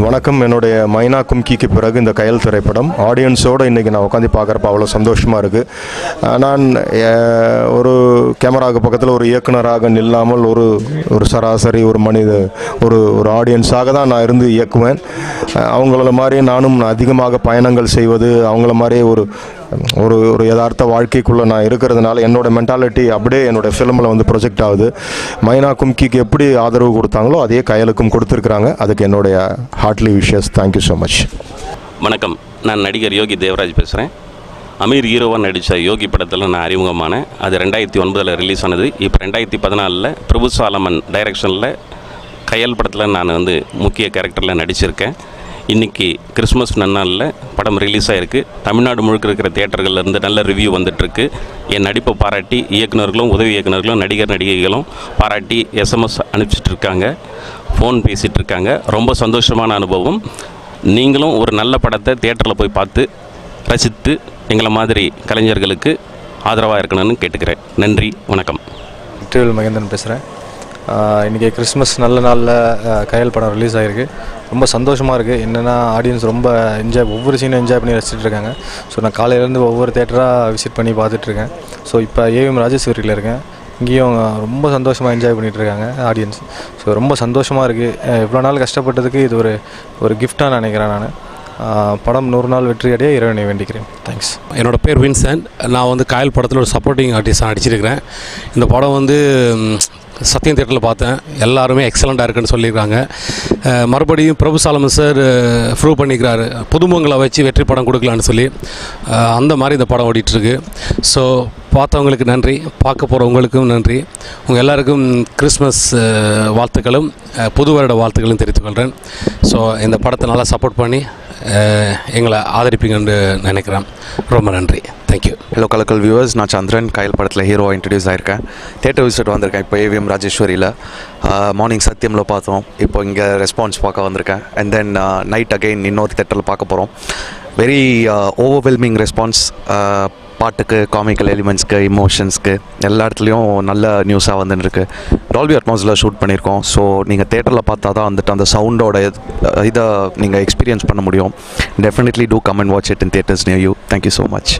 வணக்கம். என்னுடைய மைனா கும்கிக்கு பிறகு இந்த கயல் திரைப்படம் ஆடியன்ஸோடு இன்றைக்கி நான் உட்காந்து பார்க்குறப்ப அவ்வளோ சந்தோஷமாக இருக்குது. நான் ஒரு கேமராவுக்கு பக்கத்தில் ஒரு இயக்குனராக நில்லாமல் ஒரு சராசரி ஒரு ஒரு ஆடியன்ஸாக தான் நான் இருந்து இயக்குவேன். அவங்கள மாதிரி நானும் அதிகமாக பயணங்கள் செய்வது, அவங்கள மாதிரியே ஒரு யதார்த்த வாழ்க்கைக்குள்ளே நான் இருக்கிறதுனால என்னோடய மென்டாலிட்டி அப்படியே என்னோடய ஃபிலிமில் வந்து ப்ரொஜெக்ட் ஆகுது. மைனா கும்கிக்கு எப்படி ஆதரவு கொடுத்தாங்களோ அதே கயலுக்கும் கொடுத்துருக்குறாங்க. அதுக்கு என்னுடைய heartly wishes. Thank you so much. வணக்கம். நான் நடிகர் யோகி தேவராஜ் பேசுகிறேன். அமீர் ஹீரோவாக நடித்த யோகி படத்தில் நான் அறிமுகமானேன். அது 2009 ரிலீஸ் ஆனது. இப்போ 2014 பிரபு சாலமன் டைரக்ஷனில் கயல் படத்தில் நான் வந்து முக்கிய கேரக்டரில் நடிச்சிருக்கேன். இன்றைக்கி கிறிஸ்மஸ் நன்னாளில் படம் ரிலீஸ் ஆகிருக்கு. தமிழ்நாடு முழுக்க இருக்கிற தியேட்டர்கள்லேருந்து நல்ல ரிவ்யூ வந்துட்டுருக்கு. என் நடிப்பை பாராட்டி இயக்குநர்களும் உதவி இயக்குநர்களும் நடிகைகளும் பாராட்டி SMS அனுப்பிச்சிட்ருக்காங்க, ஃபோன் பேசிகிட்ருக்காங்க. ரொம்ப சந்தோஷமான அனுபவம். நீங்களும் ஒரு நல்ல படத்தை தியேட்டரில் போய் பார்த்து ரசித்து எங்களை மாதிரி கலைஞர்களுக்கு ஆதரவாக இருக்கணும்னு கேட்டுக்கிறேன். நன்றி, வணக்கம். வெற்றிவேல் மகேந்திரன் பேசுகிறேன். இன்றைக்கி கிறிஸ்மஸ் நல்ல நாளில் கயல் படம் ரிலீஸ் ஆகிருக்கு. ரொம்ப சந்தோஷமாக இருக்குது. என்னென்னா ஆடியன்ஸ் ரொம்ப ஒவ்வொரு சீனும் என்ஜாய் பண்ணி ரசிச்சுட்டு இருக்காங்க. ஸோ நான் காலையிலேருந்து ஒவ்வொரு தேட்டராக விசிட் பண்ணி பார்த்துட்ருக்கேன். ஸோ இப்போ AVM ராஜேஸ்வரியில் இருக்கேன். இங்கேயும் ரொம்ப சந்தோஷமாக என்ஜாய் பண்ணிகிட்ருக்காங்க ஆடியன்ஸ். ஸோ ரொம்ப சந்தோஷமாக இருக்குது. இவ்வளோ நாள் கஷ்டப்பட்டதுக்கு இது ஒரு கிஃப்டாக நினைக்கிறேன். நான் படம் 100 நாள் வெற்றி அடைய இறைவனை வேண்டிக்கிறேன். தேங்க்ஸ். என்னோடய பேர் வின்சென்ட். நான் வந்து காயல் படத்தில் ஒரு சப்போர்ட்டிங் ஆர்டிஸ்டாக நடிச்சிருக்கிறேன். இந்த படம் வந்து சத்யம் தியேட்டரில் பார்த்தேன். எல்லாருமே எக்ஸலண்ட்டாக இருக்குன்னு சொல்லியிருக்காங்க. மறுபடியும் பிரபு சாலமன் சார் ப்ரூவ் பண்ணிக்கிறாரு, புதுமுகங்களை வச்சு வெற்றி படம் கொடுக்கலான்னு சொல்லி. அந்த மாதிரி இந்த படம் ஓடிட்டுருக்கு. ஸோ பார்த்தவங்களுக்கு நன்றி, பார்க்க போகிறவங்களுக்கும் நன்றி. உங்கள் எல்லாருக்கும் கிறிஸ்மஸ் வாழ்த்துக்களும் புது வருட வாழ்த்துக்களும் தெரிவித்துக்கொள்கிறேன். ஸோ இந்த படத்தை நல்லா சப்போர்ட் பண்ணி எங்களை ஆதரிப்பீங்கன்னு நினைக்கிறேன். ரொம்ப நன்றி. தேங்க்யூ. ஹலோ கலக்கல் வியூவர்ஸ், நான் சந்திரன். கயல் படத்தில் ஹீரோவாக இன்ட்ரடியூஸ் ஆகிருக்கேன். தேட்டர் விசிட் வந்திருக்கேன். இப்போ AVM ராஜேஸ்வரியில் மார்னிங் சத்தியமில் பார்த்தோம். இப்போ இங்கே ரெஸ்பான்ஸ் பார்க்க வந்திருக்கேன். அண்ட் தென் நைட் அகெயின் இன்னொரு தேட்டரில் பார்க்க போகிறோம். Very overwhelming response. பாட்டுக்கு, காமிக்கல் எலிமெண்ட்ஸ்க்கு, இமோஷன்ஸ்க்கு எல்லா இடத்துலையும் நல்ல நியூஸாக வந்துருக்கு. டால்பி அட்மாஸில் ஷூட் பண்ணியிருக்கோம். ஸோ நீங்கள் தேட்டரில் பார்த்தா தான் வந்துட்டு அந்த சவுண்டோட இதை நீங்கள் எக்ஸ்பீரியன்ஸ் பண்ண முடியும். Definitely do come and watch it in theatres near you. Thank you so much.